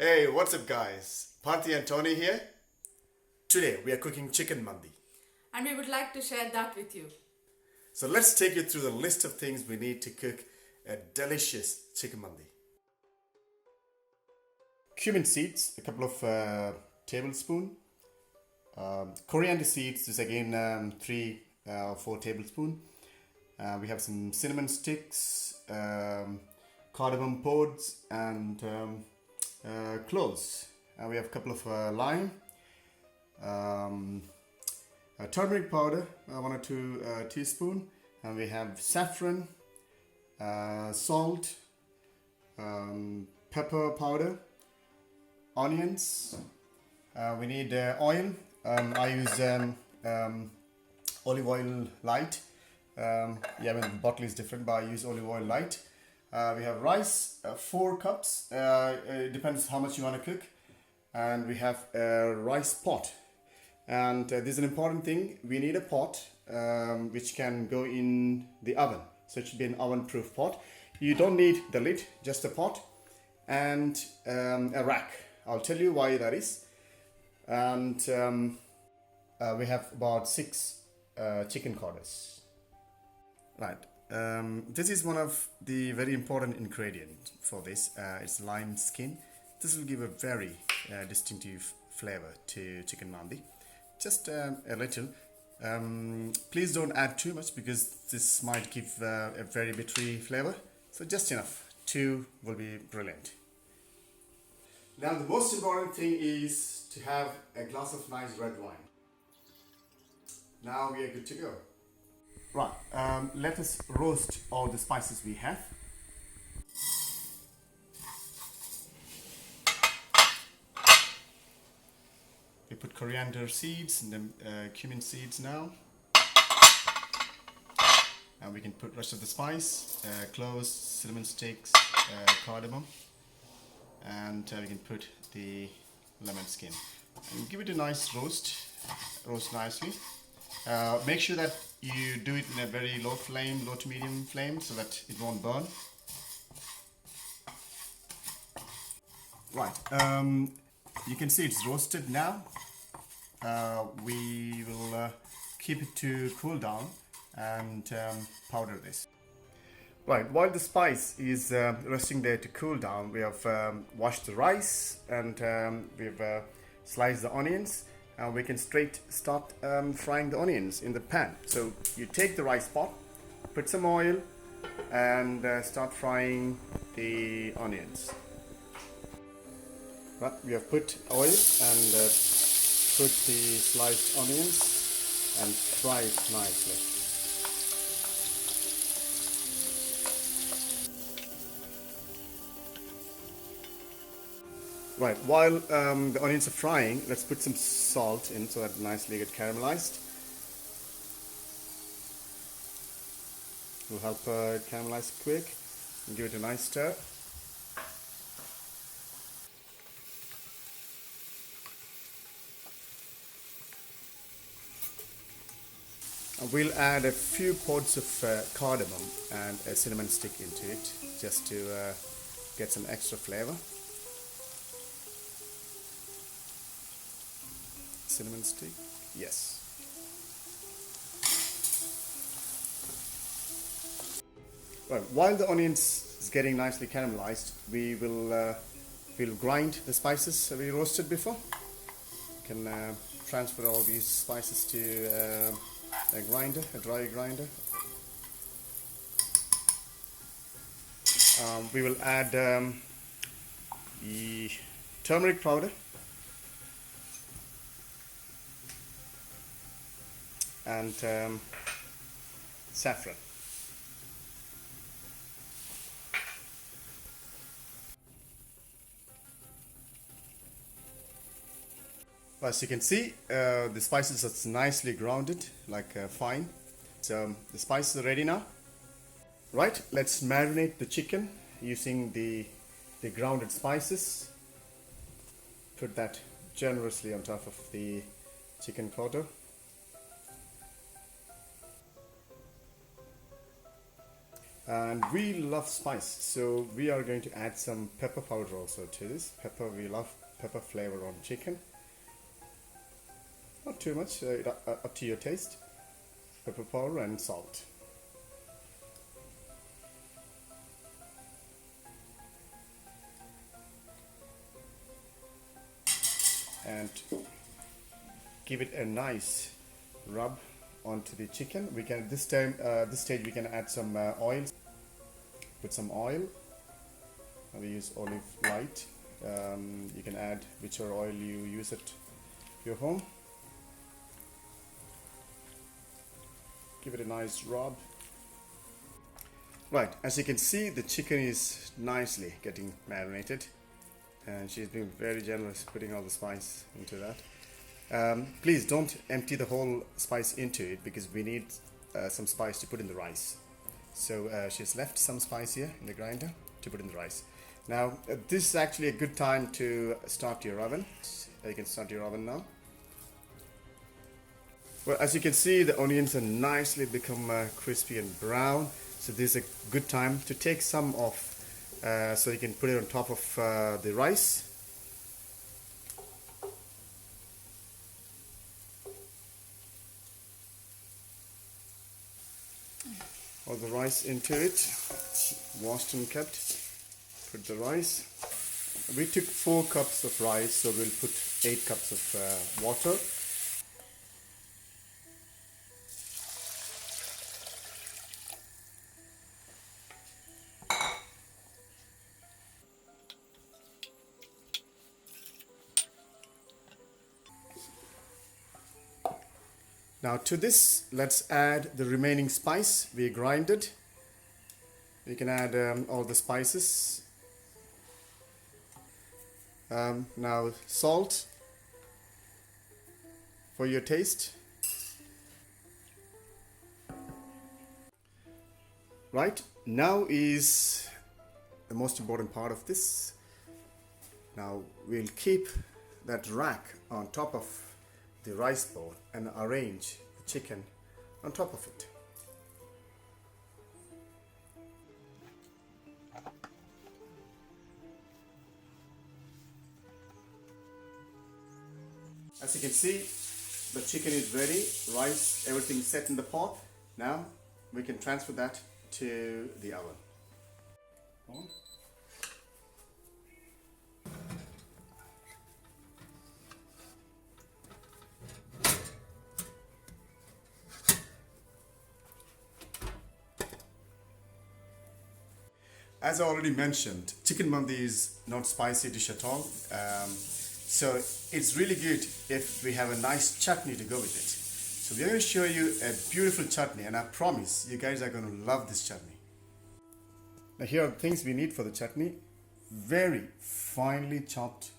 Hey, what's up guys? Bharathi and Tony here. Today we are cooking chicken mandi. And we would like to share that with you. So let's take you through the list of things we need to cook a delicious chicken mandi. Cumin seeds, a couple of tablespoons. Coriander seeds is again 3 or 4 tablespoons. We have some cinnamon sticks, cardamom pods, and cloves. We have a couple of lime, turmeric powder, 1 or 2 teaspoons, and we have saffron, salt, pepper powder, onions. We need oil. I use olive oil light. The bottle is different, but I use olive oil light. We have rice, 4 cups. It depends how much you want to cook. And we have a rice pot. And this is an important thing. We need a pot which can go in the oven. So it should be an oven-proof pot. You don't need the lid, just a pot and a rack. I'll tell you why that is. And we have about 6 chicken quarters. Right. This is one of the very important ingredients for this. It's lime skin. This will give a very distinctive flavor to chicken mandi. Just a little. Please don't add too much because this might give a very bittery flavor. So just enough. 2 will be brilliant. Now the most important thing is to have a glass of nice red wine. Now we are good to go. Right, let us roast all the spices we have. We put coriander seeds and then cumin seeds now. And we can put rest of the spice, cloves, cinnamon sticks, cardamom. And we can put the lemon skin. And give it a nice roast nicely. Make sure that you do it in a very low to medium flame so that it won't burn. Right, you can see it's roasted now. We will keep it to cool down and powder this. Right, while the spice is resting there to cool down, we have washed the rice and we've sliced the onions. We can straight start frying the onions in the pan. So you take the rice pot, put some oil, and start frying the onions. Right, we have put oil and put the sliced onions and fry it nicely. Right, while the onions are frying, let's put some salt in so that nicely get caramelized. Will help caramelize quick and give it a nice stir. We'll add a few pods of cardamom and a cinnamon stick into it just to get some extra flavor. Cinnamon stick, yes. Right, while the onions is getting nicely caramelized, we will we'll grind the spices that we roasted before. You can transfer all these spices to a grinder, a dry grinder. We will add the turmeric powder and saffron. As you can see, the spices are nicely grounded, like fine. So the spices are ready now. Right, let's marinate the chicken using the grounded spices. Put that generously on top of the chicken quarter. And we love spice, so we are going to add some pepper powder also to this. Pepper, we love pepper flavor on chicken. Not too much, up to your taste. Pepper powder and salt. And give it a nice rub onto the chicken. We can this stage we can add some oil. Put some oil. We use olive light. You can add whichever oil you use at your home. Give it a nice rub. Right, as you can see, the chicken is nicely getting marinated, and she's been very generous putting all the spice into that. Please don't empty the whole spice into it, because we need some spice to put in the rice. So she's left some spice here in the grinder to put in the rice. Now this is actually a good time to start your oven. You can start your oven now. Well, as you can see, the onions are nicely become crispy and brown. So this is a good time to take some off, so you can put it on top of the rice. All the rice into it, washed and kept. Put the rice. We took 4 cups of rice, so we'll put 8 cups of water. Now to this, let's add the remaining spice we grinded. You can add all the spices. Now salt for your taste. Right, now is the most important part of this. Now we'll keep that rack on top of the rice bowl and arrange the chicken on top of it. As you can see, the chicken is ready, rice, everything set in the pot. Now we can transfer that to the oven. As I already mentioned, chicken mandi is not spicy dish at all. So it's really good if we have a nice chutney to go with it. So we're going to show you a beautiful chutney, and I promise you guys are going to love this chutney. Now here are the things we need for the chutney. Very finely chopped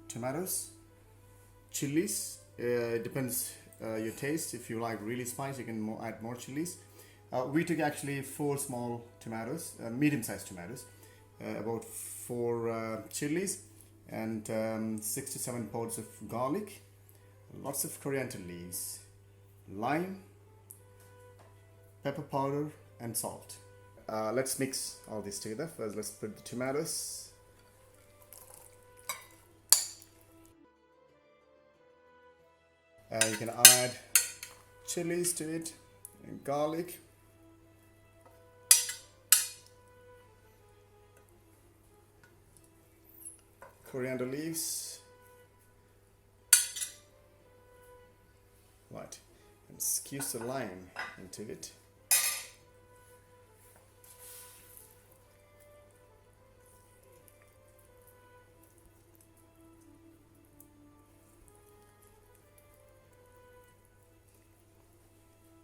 tomatoes, chilies, it depends your taste. If you like really spicy, you can add more chilies. We took actually 4 small tomatoes, medium-sized tomatoes, about 4 chilies, and 6 to 7 pods of garlic, lots of coriander leaves, lime, pepper powder, and salt. Let's mix all this together. First, let's put the tomatoes. You can add chilies to it, and garlic. Coriander leaves. Right, and squeeze the lime into it.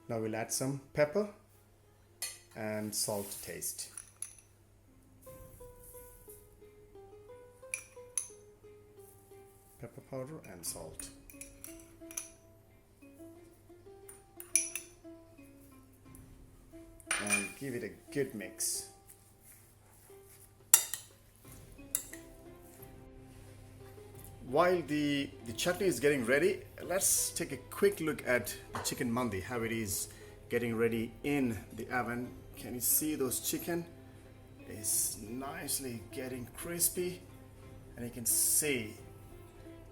Now we'll add some pepper and salt to taste. Pepper powder and salt. And give it a good mix. While the chutney is getting ready, let's take a quick look at the chicken mandi, how it is getting ready in the oven. Can you see those chicken is nicely getting crispy, and you can see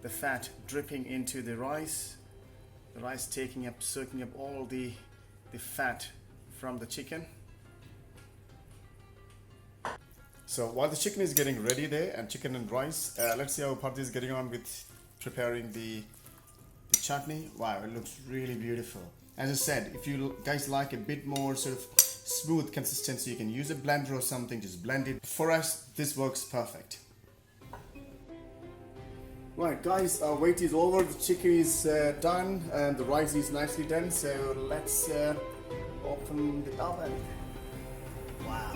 the fat dripping into the rice taking up, soaking up all the fat from the chicken. So while the chicken is getting ready there, and chicken and rice, let's see how Bharathi is getting on with preparing the chutney. Wow, it looks really beautiful. As I said, if you guys like a bit more sort of smooth consistency, you can use a blender or something, just blend it. For us, this works perfect. Right guys, our wait is over, the chicken is done and the rice is nicely done, so let's open the oven. Wow.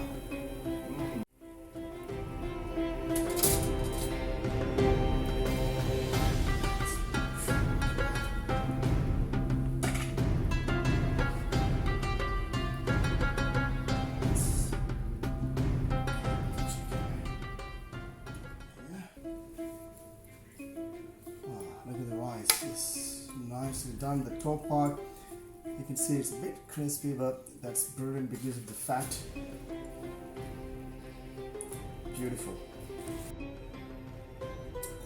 Look at the rice, it's nicely done. The top part, you can see it's a bit crispy, but that's brilliant because of the fat. Beautiful.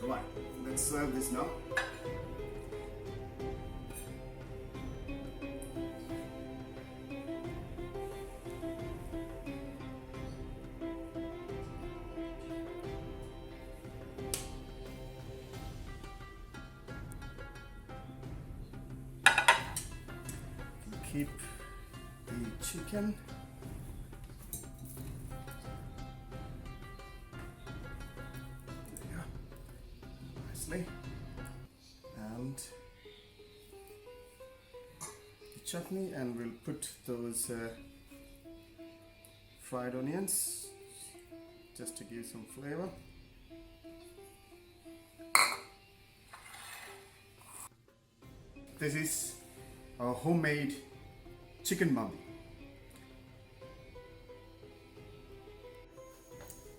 Right, let's serve this now. Keep the chicken. There you go. Nicely. And the chutney, and we'll put those fried onions just to give some flavor. This is our homemade Chicken Mandi.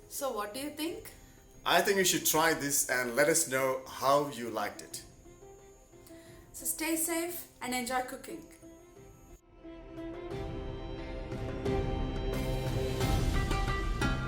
So what do you think? I think you should try this and let us know how you liked it. So stay safe and enjoy cooking.